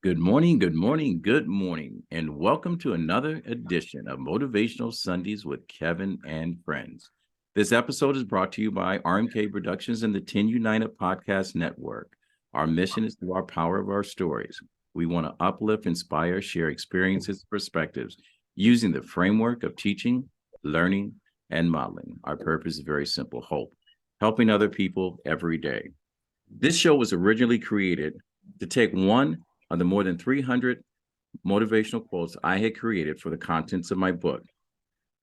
Good morning, good morning, good morning, and welcome to another edition of Motivational Sundays with Kevin and Friends. This episode is brought to you by RMK Productions and the 10 United Podcast Network. Our mission is through our power of our stories. We want to uplift, inspire, share experiences, perspectives, using the framework of teaching, learning, and modeling. Our purpose is very simple: hope, helping other people every day. This show was originally created to take one of the more than 300 motivational quotes I had created for the contents of my book.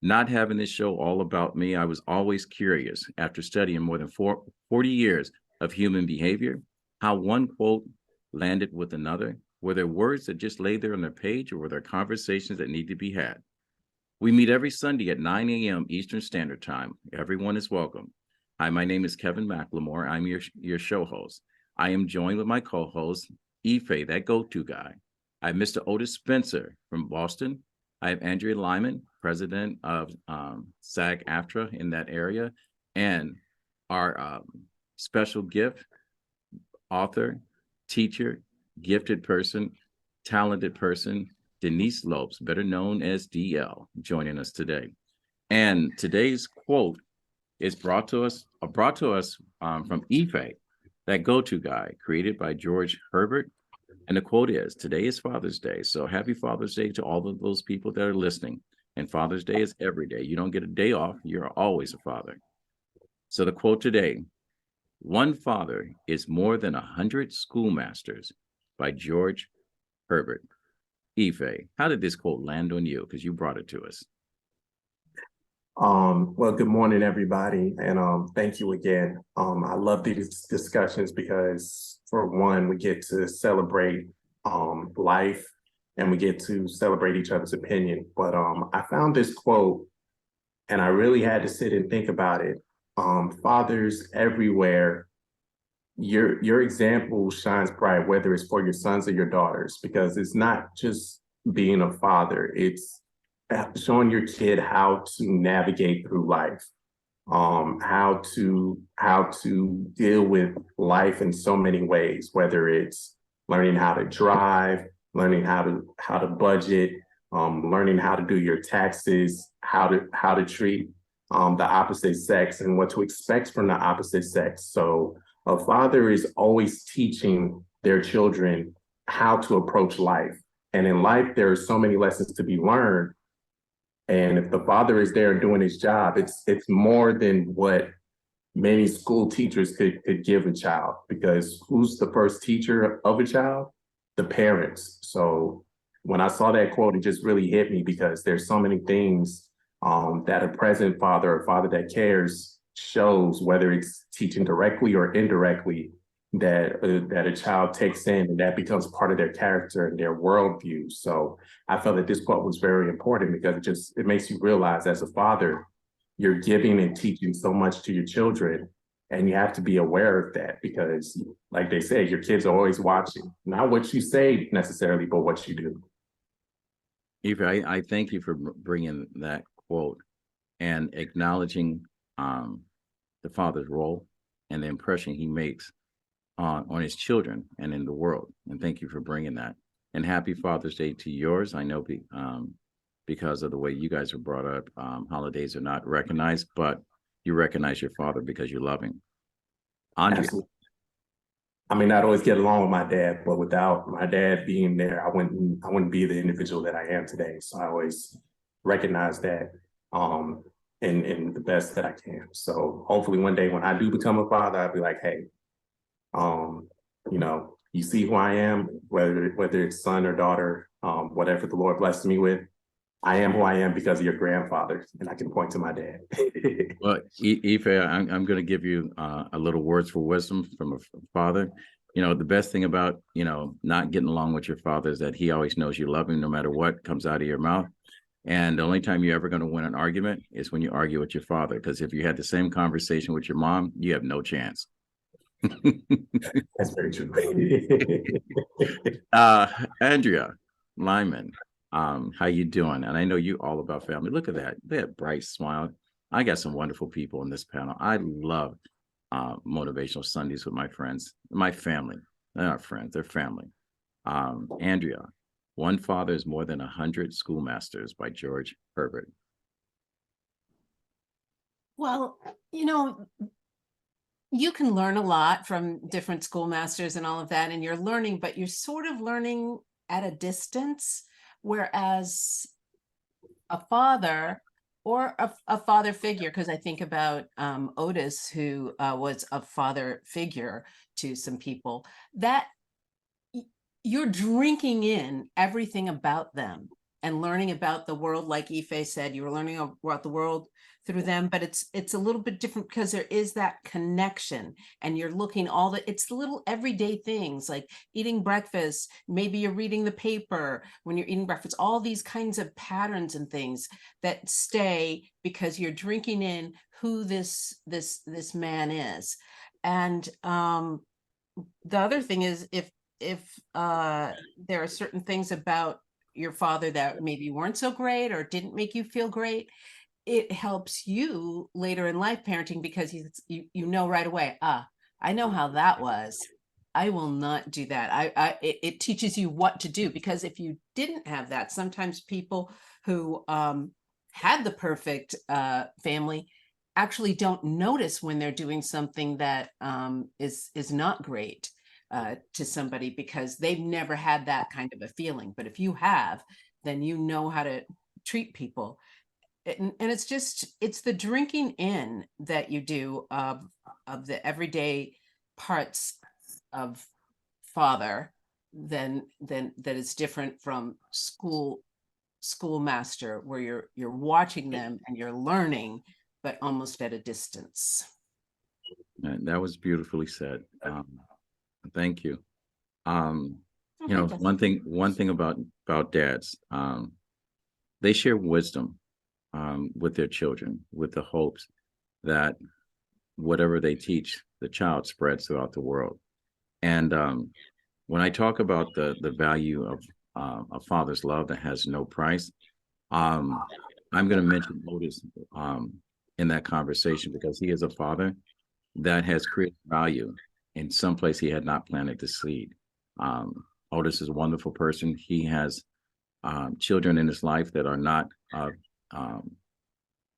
Not having this show all about me, I was always curious, after studying more than 40 years of human behavior, how one quote landed with another. Were there words that just lay there on the page, or were there conversations that need to be had? We meet every Sunday at 9 a.m. Eastern Standard Time. Everyone is welcome. Hi, my name is Kevin McLemore. I'm your show host. I am joined with my co-host, Ife, that go-to guy. I have Mr. Otis Spencer from Boston. I have Andrea Lyman, president of SAG-AFTRA in that area, and our special gift, author, teacher, gifted person, talented person, Denise Lopes, better known as DL, joining us today. And today's quote is brought to us from Ife, that go-to guy, created by George Herbert. And the quote is, today is Father's Day. So happy Father's Day to all of those people that are listening. And Father's Day is every day. You don't get a day off. You're always a father. So the quote today, one father is more than 100 schoolmasters, by George Herbert. Ife, how did this quote land on you? Because you brought it to us. Well, good morning, everybody, and thank you again. I love these discussions because, for one, we get to celebrate life, and we get to celebrate each other's opinion. But I found this quote, and I really had to sit and think about it. Fathers everywhere, your example shines bright, whether it's for your sons or your daughters, because it's not just being a father; it's showing your kid how to navigate through life, how to deal with life in so many ways, whether it's learning how to drive, learning how to budget, learning how to do your taxes, how to treat the opposite sex and what to expect from the opposite sex. So a father is always teaching their children how to approach life. And in life, there are so many lessons to be learned. And if the father is there doing his job, it's more than what many school teachers could give a child, because who's the first teacher of a child? The parents. So when I saw that quote, it just really hit me, because there's so many things that a present father or father that cares shows, whether it's teaching directly or indirectly, that a child takes in, and that becomes part of their character and their worldview. So I felt that this quote was very important, because it makes you realize, as a father, you're giving and teaching so much to your children, and you have to be aware of that, because, like they say, your kids are always watching, not what you say necessarily, but what you do. Ife, I thank you for bringing that quote and acknowledging the father's role and the impression he makes on his children and in the world. And thank you for bringing that. And happy Father's Day to yours. I know because of the way you guys are brought up, holidays are not recognized, but you recognize your father because you love him. Andrea. Absolutely. I may not always get along with my dad, but without my dad being there, I wouldn't be the individual that I am today. So I always recognize that in the best that I can. So hopefully one day when I do become a father, I'll be like, hey, you see who I am, whether it's son or daughter, whatever the Lord blessed me with, I am who I am because of your grandfather, and I can point to my dad. Well, Ife, I'm going to give you a little words for wisdom from a father. You know, the best thing about, not getting along with your father is that he always knows you love him no matter what comes out of your mouth. And the only time you're ever going to win an argument is when you argue with your father, because if you had the same conversation with your mom, you have no chance. That's very true. Andrea Lyman, how you doing? And I know you all about family. Look at that bright smile. I got some wonderful people in this panel. I love motivational Sundays with my friends, my family. They're not friends, they're family. Andrea, One Father is More Than 100 Schoolmasters by George Herbert. Well, you can learn a lot from different schoolmasters and all of that, and you're learning, but you're sort of learning at a distance, whereas a father or a father figure, because I think about Otis, who was a father figure to some people, that you're drinking in everything about them and learning about the world. Like Ife said, you were learning about the world through them, but it's a little bit different because there is that connection, and you're looking it's the little everyday things like eating breakfast. Maybe you're reading the paper when you're eating breakfast, all these kinds of patterns and things that stay because you're drinking in who this man is. And the other thing is, if there are certain things about your father that maybe weren't so great or didn't make you feel great, it helps you later in life parenting, because you know right away, I know how that was. I will not do that. It teaches you what to do, because if you didn't have that, sometimes people who had the perfect family actually don't notice when they're doing something that is not great to somebody, because they've never had that kind of a feeling. But if you have, then you know how to treat people. And it's the drinking in that you do of the everyday parts of father, then that is different from schoolmaster, where you're watching them and you're learning, but almost at a distance. And that was beautifully said. Thank you. Okay. One thing about dads, they share wisdom with their children, with the hopes that whatever they teach the child spreads throughout the world. And when I talk about the value of a father's love that has no price, I'm going to mention Otis in that conversation, because he is a father that has created value in some place he had not planted the seed. Otis is a wonderful person. He has children in his life that are not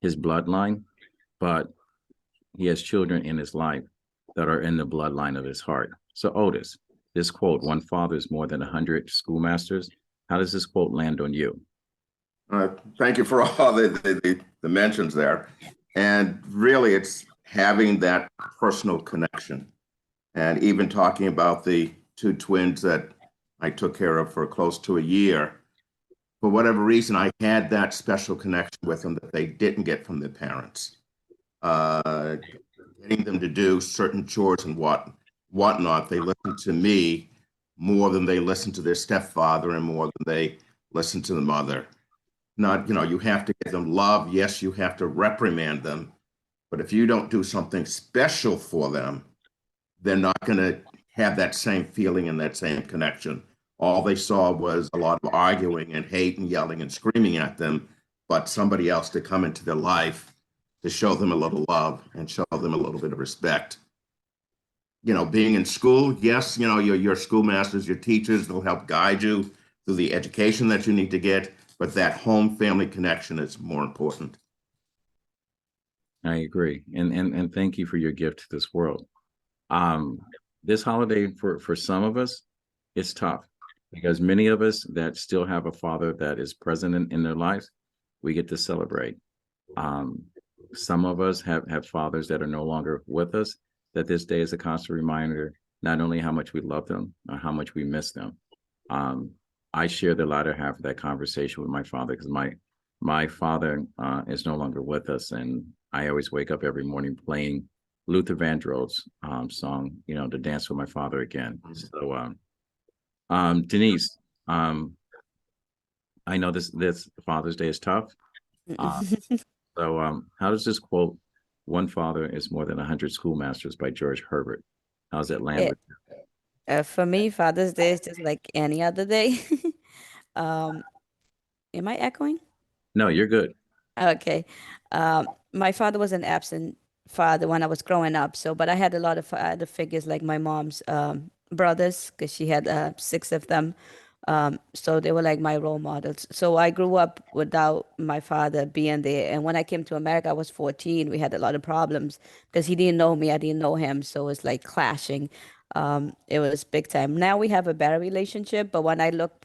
his bloodline, but he has children in his life that are in the bloodline of his heart. So Otis, this quote, "One father is more than 100 schoolmasters." How does this quote land on you? Thank you for all the mentions there. And really, it's having that personal connection. And even talking about the two twins that I took care of for close to a year, for whatever reason, I had that special connection with them that they didn't get from their parents. Getting them to do certain chores and whatnot, they listened to me more than they listened to their stepfather, and more than they listened to the mother. Not, you have to give them love. Yes, you have to reprimand them. But if you don't do something special for them, they're not going to have that same feeling and that same connection. All they saw was a lot of arguing and hate and yelling and screaming at them, but somebody else to come into their life to show them a little love and show them a little bit of respect. Being in school, yes, your schoolmasters, your teachers, they'll help guide you through the education that you need to get, but that home family connection is more important. I agree. And thank you for your gift to this world. This holiday for some of us, it's tough, because many of us that still have a father that is present in their lives, we get to celebrate. Some of us have fathers that are no longer with us, that this day is a constant reminder, not only how much we love them or how much we miss them. I share the latter half of that conversation with my father, because my father is no longer with us, and I always wake up every morning playing Luther Vandross's song, to dance with my father again. So, Denise, I know this Father's Day is tough. So, how does this quote, "One father is more than 100 schoolmasters" by George Herbert, how does that land It, with you? for me, Father's Day is just like any other day. um, am I echoing? No, you're good. Okay. My father was an absent father when I was growing up. So, but I had a lot of father figures like my mom's brothers because she had 6 of them. So they were like my role models. So I grew up without my father being there. And when I came to America, I was 14. We had a lot of problems because he didn't know me, I didn't know him. So it was like clashing. It was big time. Now we have a better relationship, but when I look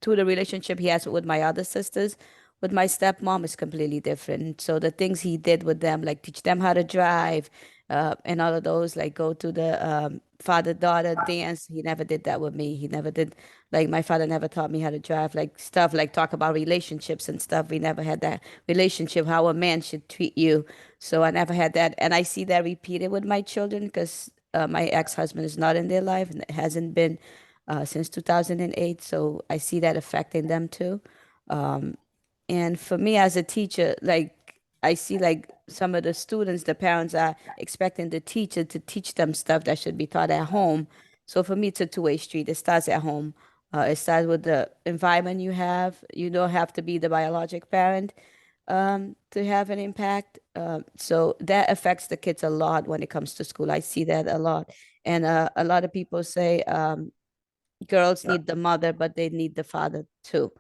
to the relationship he has with my other sisters, with my stepmom is completely different. So the things he did with them, like teach them how to drive, and all of those, like go to the father-daughter dance, he never did that with me. He never did, like my father never taught me how to drive, like stuff like talk about relationships and stuff. We never had that relationship, how a man should treat you. So I never had that. And I see that repeated with my children because my ex-husband is not in their life and it hasn't been since 2008. So I see that affecting them too. And for me as a teacher, like I see like some of the students, the parents are expecting the teacher to teach them stuff that should be taught at home. So for me, it's a two-way street. It starts at home. It starts with the environment you have. You don't have to be the biologic parent to have an impact. So that affects the kids a lot when it comes to school. I see that a lot. And a lot of people say girls need the mother, but they need the father too.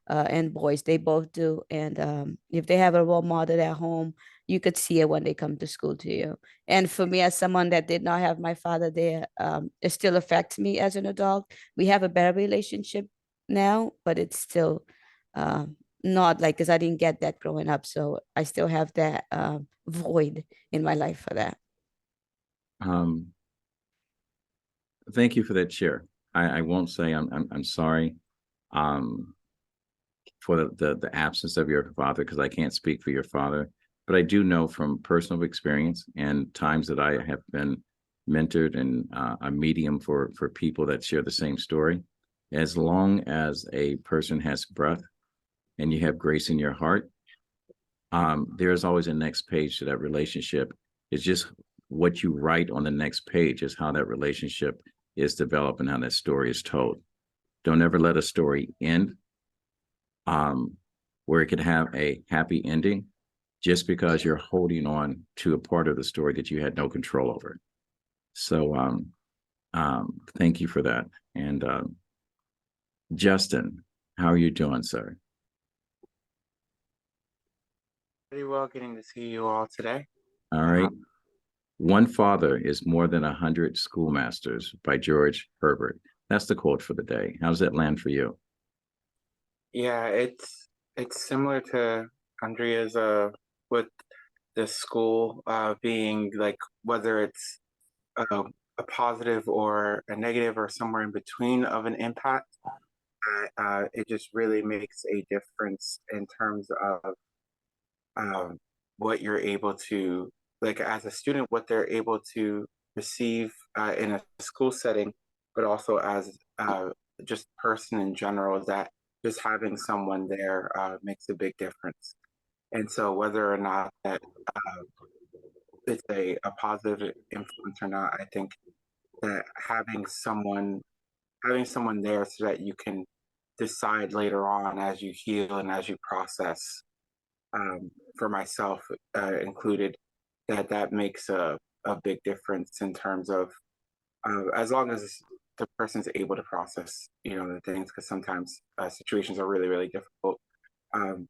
And boys, they both do. And if they have a role model at home, you could see it when they come to school to you. And for me, as someone that did not have my father there, it still affects me as an adult. We have a better relationship now, but it's still not like because I didn't get that growing up. So I still have that void in my life for that. Um, thank you for that share. I won't say I'm sorry for the absence of your father because I can't speak for your father, but I do know from personal experience and times that I have been mentored and a medium for people that share the same story. As long as a person has breath and you have grace in your heart, there's always a next page to that relationship. It's just what you write on the next page is how that relationship is developed and how that story is told. Don't ever let a story end where it could have a happy ending just because you're holding on to a part of the story that you had no control over. So thank you for that. And Justin, how are you doing, sir? Pretty well getting to see you all today. All right. One father is more than 100 schoolmasters by George Herbert. That's the quote for the day. How does that land for you? Yeah, it's similar to Andrea's with the school being like whether it's a positive or a negative or somewhere in between of an impact. It just really makes a difference in terms of what you're able to, like as a student, what they're able to receive in a school setting, but also as just a person in general, that just having someone there makes a big difference. And so whether or not that it's a positive influence or not, I think that having someone there so that you can decide later on as you heal and as you process, for myself included, that makes a big difference in terms of as long as the person's able to process, the things, because sometimes situations are really, really difficult.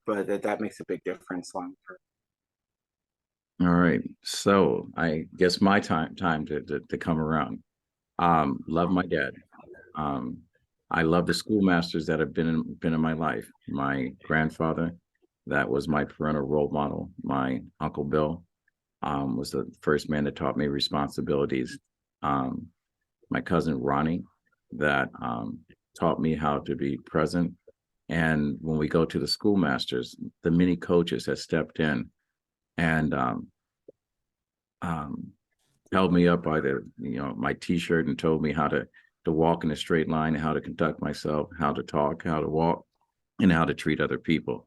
But that makes a big difference long term. All right. So I guess my time to come around. Love my dad. I love the schoolmasters that have been in my life. My grandfather, that was my parental role model. My Uncle Bill was the first man that taught me responsibilities. My cousin Ronnie, that taught me how to be present. And when we go to the schoolmasters, the many coaches have stepped in and held me up by my T-shirt and told me how to walk in a straight line, how to conduct myself, how to talk, how to walk, and how to treat other people.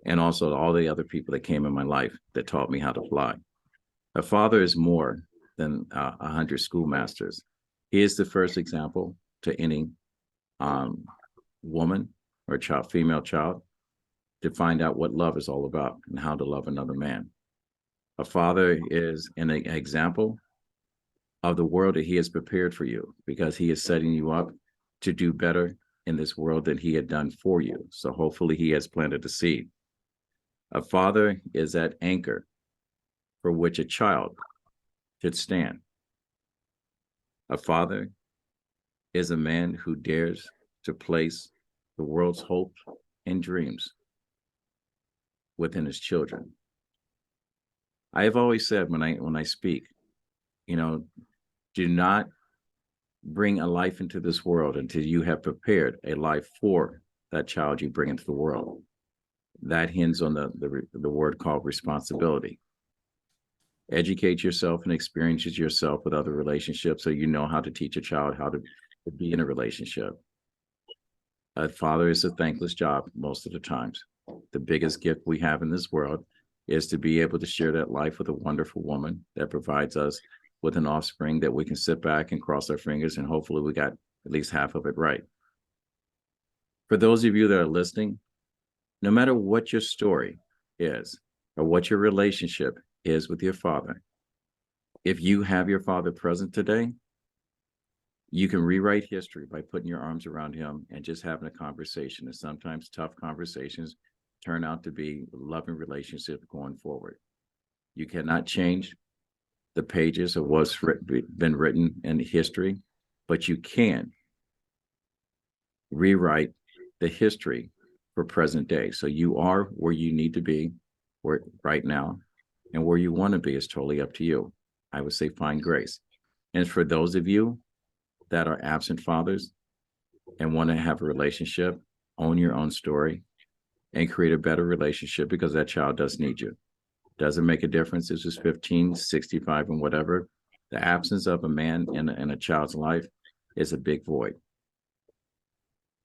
And also all the other people that came in my life that taught me how to fly. A father is more than 100 schoolmasters. He is the first example to any woman or child, female child, to find out what love is all about and how to love another man. A father is an example of the world that he has prepared for you, because he is setting you up to do better in this world than he had done for you. So hopefully he has planted a seed. A father is that anchor for which a child should stand. A father is a man who dares to place the world's hopes and dreams within his children. I have always said when I speak, do not bring a life into this world until you have prepared a life for that child you bring into the world. That hinges on the word called responsibility. Educate yourself and experiences yourself with other relationships so you know how to teach a child how to be in a relationship. A father is a thankless job most of the times. The biggest gift we have in this world is to be able to share that life with a wonderful woman that provides us with an offspring that we can sit back and cross our fingers and hopefully we got at least half of it right. For those of you that are listening, no matter what your story is or what your relationship is with your father, if you have your father present today, you can rewrite history by putting your arms around him and just having a conversation. And sometimes tough conversations turn out to be loving relationships going forward. You cannot change the pages of what's been written in history, but you can rewrite the history for present day. So you are where you need to be right now, and where you want to be is totally up to you. I would say find grace. And for those of you that are absent fathers and want to have a relationship, own your own story and create a better relationship, because that child does need you. Doesn't make a difference if it's 15, 65, and whatever. The absence of a man in a child's life is a big void.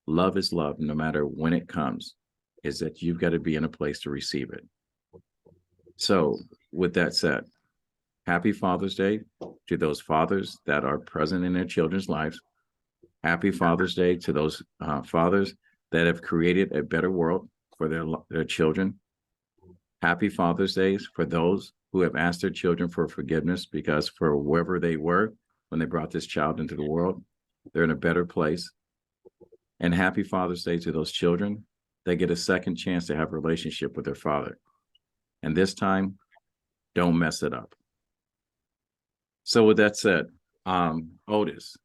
Love is love, no matter when it comes, is that you've got to be in a place to receive it. So with that said, happy Father's Day to those fathers that are present in their children's lives. Happy Father's Day to those fathers that have created a better world for their children. Happy Father's Day for those who have asked their children for forgiveness, because for wherever they were when they brought this child into the world, they're in a better place. And happy Father's Day to those children that get a second chance to have a relationship with their father. And this time, don't mess it up. So with that said, Otis,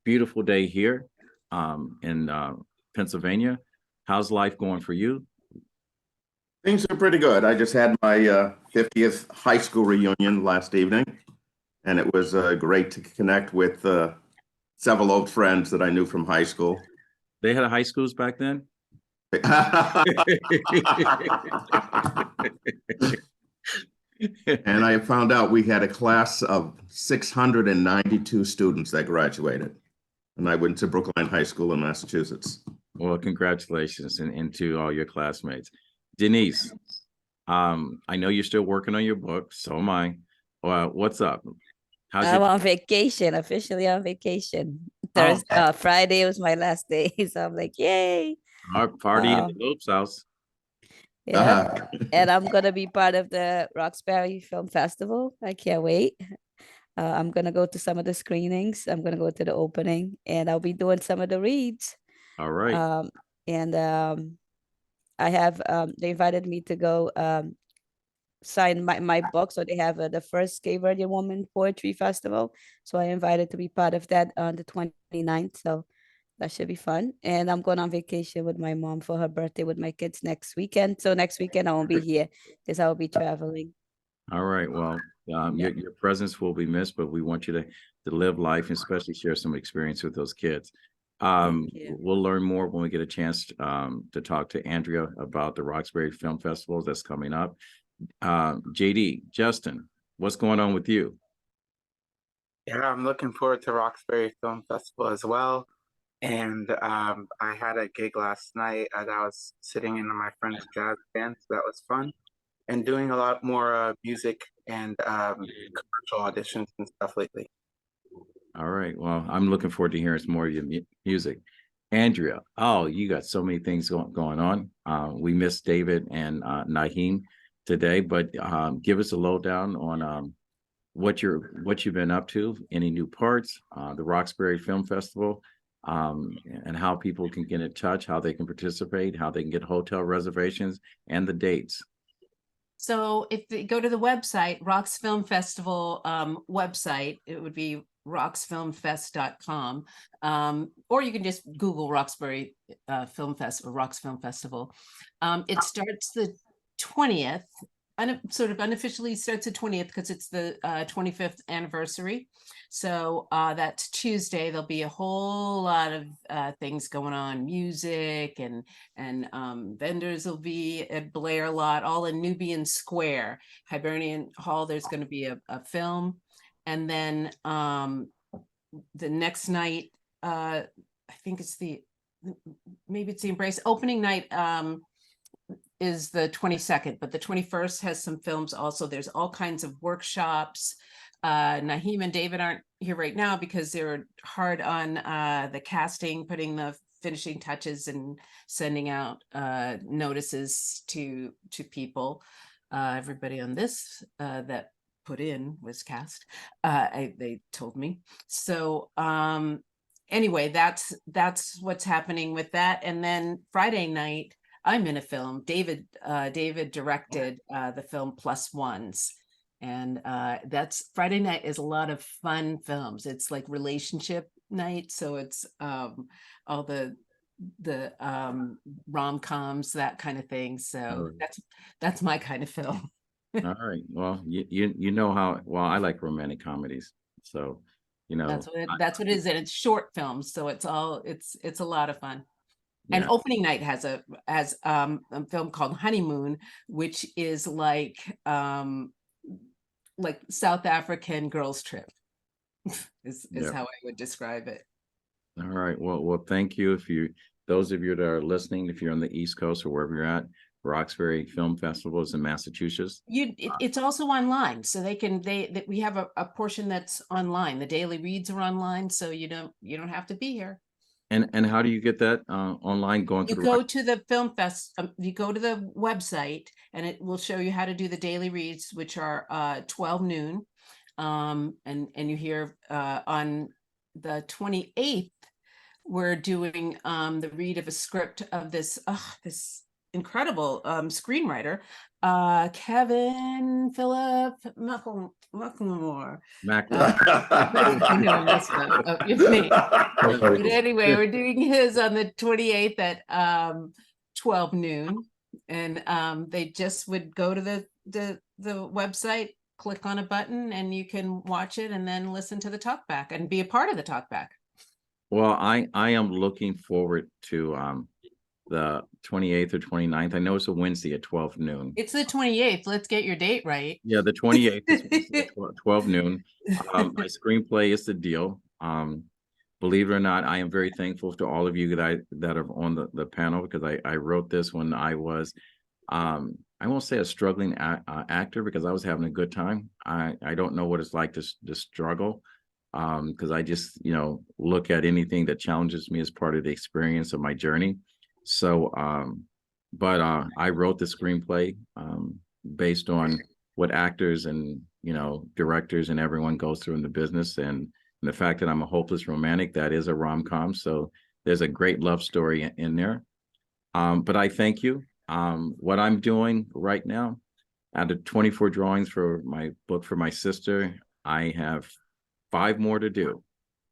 beautiful day here in Pennsylvania. How's life going for you? Things are pretty good. I just had my 50th high school reunion last evening, and it was great to connect with several old friends that I knew from high school. They had high schools back then? And I found out we had a class of 692 students that graduated. And I went to Brookline High School in Massachusetts. Well, congratulations and to all your classmates. Denise, I know you're still working on your book. So am I. What's up? I'm on vacation, officially on vacation. Friday was my last day. So I'm like, yay. Our party at the Lopes house. Yeah. And I'm going to be part of the Roxbury Film Festival. I can't wait. I'm going to go to some of the screenings. I'm going to go to the opening, and I'll be doing some of the reads. All right. I have, they invited me to go sign my book. So they have the first Cape Verdean Woman Poetry Festival. So I invited to be part of that on the 29th. So that should be fun. And I'm going on vacation with my mom for her birthday with my kids next weekend. So next weekend I won't be here because I will be traveling. All right. Well, your presence will be missed, but we want you to live life and especially share some experience with those kids. We'll learn more when we get a chance to talk to Andrea about the Roxbury Film Festival that's coming up. JD, Justin, what's going on with you? Yeah, I'm looking forward to Roxbury Film Festival as well. And I had a gig last night as I was sitting in my friend's jazz band, so that was fun. And doing a lot more music and commercial auditions and stuff lately. All right. Well, I'm looking forward to hearing some more of your music. Andrea, you got so many things going on. We missed David and Naheem today, but give us a lowdown on what you've been up to, any new parts, the Roxbury Film Festival, and how people can get in touch, how they can participate, how they can get hotel reservations, and the dates. So if they go to the website, Rocks Film Festival website, it would be rocksfilmfest.com. Or you can just Google Roxbury Film Festival, Rocks Film Festival. It starts the 20th, sort of unofficially starts the 20th because it's the 25th anniversary. So that's Tuesday. There'll be a whole lot of things going on, music and vendors will be at Blair Lot, all in Nubian Square, Hibernian Hall. There's going to be a film. And then the next night, I think it's maybe it's the Embrace opening night is the 22nd, but the 21st has some films also. There's all kinds of workshops. Naheem and David aren't here right now because they're hard on the casting, putting the finishing touches and sending out notices to people. Everybody on this that put in was cast. They told me. So anyway, that's what's happening with that. And then Friday night, I'm in a film. David directed the film Plus Ones. And that's Friday night is a lot of fun films. It's like relationship night. So it's all the rom-coms, that kind of thing. So that's my kind of film. All right. Well, you know how well I like romantic comedies. So, you know, that's what it is. And it's short films. So it's a lot of fun. And yeah. opening night has a film called Honeymoon, which is like South African girls trip is how I would describe it. All right. Well, thank you. Those of you that are listening, if you're on the East Coast or wherever you're at, Roxbury Film Festival is in Massachusetts. It's also online, so we have a portion that's online. The daily reads are online, so you don't have to be here. And how do you get that online? You go to the film fest. You go to the website, and it will show you how to do the daily reads, which are 12 noon. And you hear on the 28th, we're doing the read of a script of this incredible screenwriter, Kevin Philip McLemore. But anyway, we're doing his on the 28th at 12 noon, and they just would go to the website, click on a button, and you can watch it and then listen to the talkback and be a part of the talkback. Well, I am looking forward to the 28th or 29th. I know it's a Wednesday at 12 noon. It's the 28th. Let's get your date right. Yeah, the 28th is 12 noon. My screenplay is the deal. Believe it or not, I am very thankful to all of you that are on the panel, because I wrote this when I was, I won't say a struggling actor, because I was having a good time. I don't know what it's like to struggle, because I just, look at anything that challenges me as part of the experience of my journey. So, but I wrote the screenplay based on what actors and, directors and everyone goes through in the business. And the fact that I'm a hopeless romantic, that is a rom-com. So there's a great love story in there. But I thank you. What I'm doing right now, out of 24 drawings for my book for my sister, I have 5 more to do.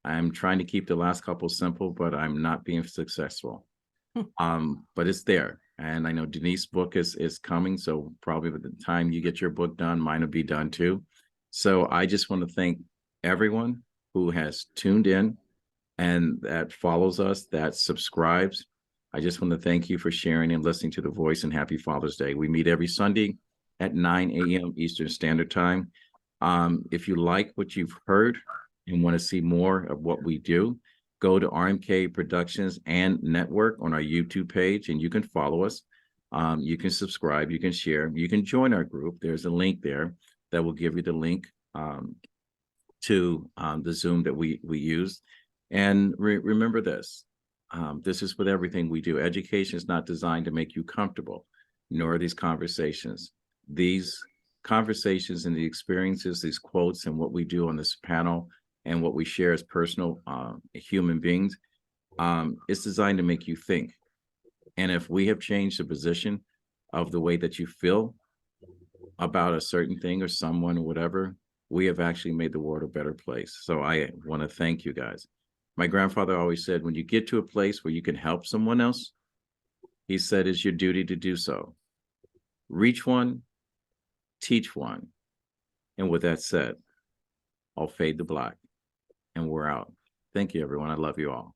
I'm trying to keep the last couple simple, but I'm not being successful. But it's there. And I know Denise's book is coming. So probably by the time you get your book done, mine will be done too. So I just want to thank everyone who has tuned in and that follows us, that subscribes. I just want to thank you for sharing and listening to The Voice, and happy Father's Day. We meet every Sunday at 9 a.m. Eastern Standard Time. If you like what you've heard and want to see more of what we do, go to RMK Productions and Network on our YouTube page, and you can follow us. You can subscribe, you can share, you can join our group. There's a link there that will give you the link to the Zoom that we use. And remember this, this is with everything we do. Education is not designed to make you comfortable, nor are these conversations. These conversations and the experiences, these quotes, and what we do on this panel and what we share as personal human beings, it's designed to make you think. And if we have changed the position of the way that you feel about a certain thing or someone or whatever, we have actually made the world a better place. So I want to thank you guys. My grandfather always said, when you get to a place where you can help someone else, he said, it's your duty to do so. Reach one, teach one. And with that said, I'll fade the black and we're out. Thank you, everyone. I love you all.